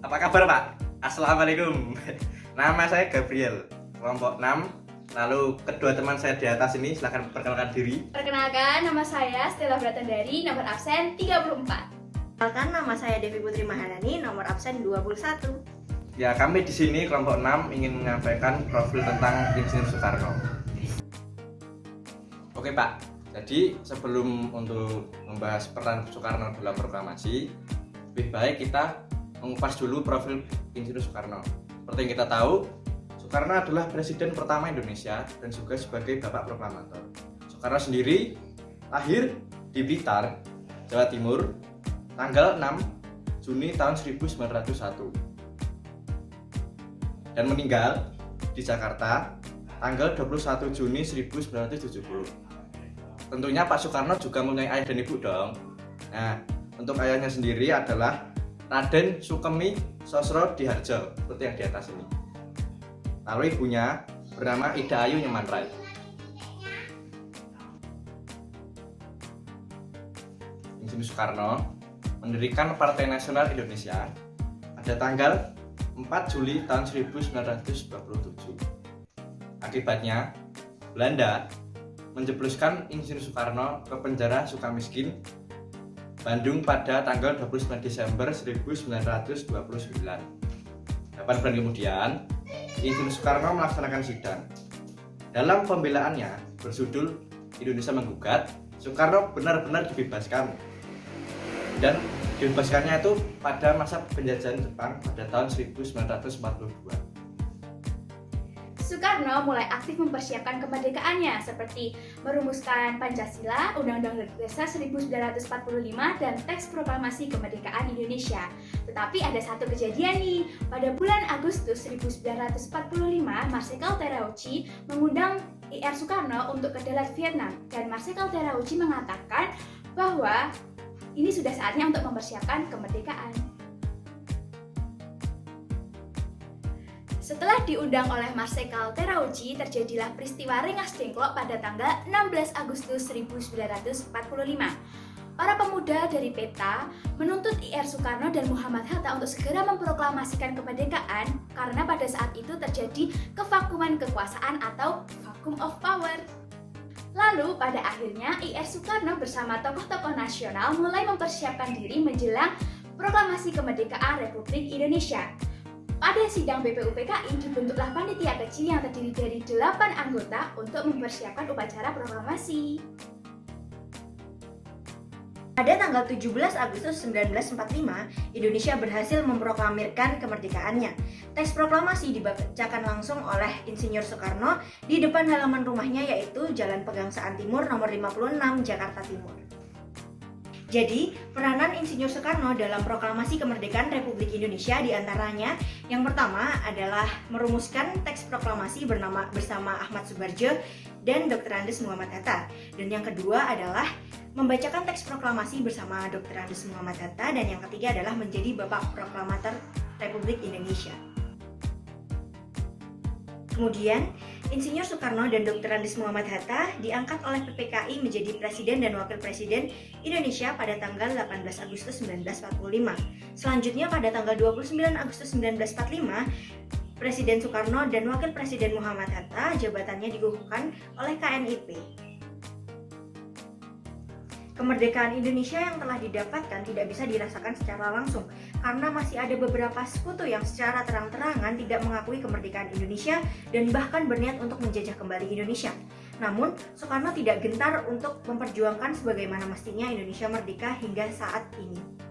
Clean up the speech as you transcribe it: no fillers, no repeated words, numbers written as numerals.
Apa kabar Pak? Assalamualaikum. Nama saya Gabriel, kelompok 6. Lalu kedua teman saya di atas ini, silahkan perkenalkan diri. Perkenalkan, nama saya Stella Bratandari, nomor absen 34. Perkenalkan, nama saya Devi Putri Maharani, nomor absen 21. Ya, kami di sini kelompok 6 ingin menyampaikan profil tentang Insinyur Soekarno. Oke Pak, jadi sebelum untuk membahas peran Soekarno dalam proklamasi, lebih baik kita mengupas dulu profil Insinyur Soekarno. Seperti yang kita tahu, Soekarno adalah presiden pertama Indonesia dan juga sebagai bapak proklamator. Soekarno sendiri lahir di Blitar, Jawa Timur, tanggal 6 Juni tahun 1901 dan meninggal di Jakarta tanggal 21 Juni 1970. Tentunya Pak Soekarno juga mempunyai ayah dan ibu dong. Nah, untuk ayahnya sendiri adalah Raden Sukemi Sosrodihardjo, seperti yang di atas ini. Lalu ibunya bernama Ida Ayu Nyemanrai. Insinyur Soekarno mendirikan Partai Nasional Indonesia pada tanggal 4 Juli tahun 1927. Akibatnya, Belanda menjebloskan Insinyur Soekarno ke penjara Sukamiskin, Bandung pada tanggal 29 Desember 1929. 8 bulan kemudian, Insinyur Soekarno melaksanakan sidang. Dalam pembelaannya berjudul Indonesia Menggugat, Soekarno benar-benar dibebaskan. Dan dibebaskannya itu pada masa penjajahan Jepang pada tahun 1942. Soekarno mulai aktif mempersiapkan kemerdekaannya seperti merumuskan Pancasila, Undang-Undang Dasar 1945, dan teks proklamasi kemerdekaan Indonesia. Tetapi ada satu kejadian nih, pada bulan Agustus 1945, Marsikal Terauchi mengundang I.R. Soekarno untuk ke darat Vietnam, dan Marsikal Terauchi mengatakan bahwa ini sudah saatnya untuk mempersiapkan kemerdekaan. Setelah diundang oleh Marsikal Terauchi, terjadilah peristiwa Rengas Dengklok pada tanggal 16 Agustus 1945. Para pemuda dari PETA menuntut I.R. Soekarno dan Muhammad Hatta untuk segera memproklamasikan kemerdekaan karena pada saat itu terjadi kevakuman kekuasaan atau vacuum of power. Lalu pada akhirnya I.R. Soekarno bersama tokoh-tokoh nasional mulai mempersiapkan diri menjelang proklamasi kemerdekaan Republik Indonesia. Pada sidang BPUPKI dibentuklah panitia kecil yang terdiri dari 8 anggota untuk mempersiapkan upacara proklamasi. Pada tanggal 17 Agustus 1945, Indonesia berhasil memproklamirkan kemerdekaannya. Teks proklamasi dibacakan langsung oleh Insinyur Soekarno di depan halaman rumahnya, yaitu Jalan Pegangsaan Timur nomor 56, Jakarta Timur. Jadi, peranan Insinyur Soekarno dalam proklamasi kemerdekaan Republik Indonesia diantaranya yang pertama adalah merumuskan teks proklamasi bersama Ahmad Subarjo dan Dr. Andes Muhammad Hatta. Dan yang kedua adalah membacakan teks proklamasi bersama Dr. Andes Muhammad Hatta, dan yang ketiga adalah menjadi Bapak Proklamator Republik Indonesia. Kemudian, Insinyur Soekarno dan Dr. Andes Muhammad Hatta diangkat oleh PPKI menjadi Presiden dan Wakil Presiden Indonesia pada tanggal 18 Agustus 1945. Selanjutnya pada tanggal 29 Agustus 1945, Presiden Soekarno dan Wakil Presiden Muhammad Hatta jabatannya dikukuhkan oleh KNIP. Kemerdekaan Indonesia yang telah didapatkan tidak bisa dirasakan secara langsung karena masih ada beberapa sekutu yang secara terang-terangan tidak mengakui kemerdekaan Indonesia dan bahkan berniat untuk menjajah kembali Indonesia. Namun, Soekarno tidak gentar untuk memperjuangkan sebagaimana mestinya Indonesia merdeka hingga saat ini.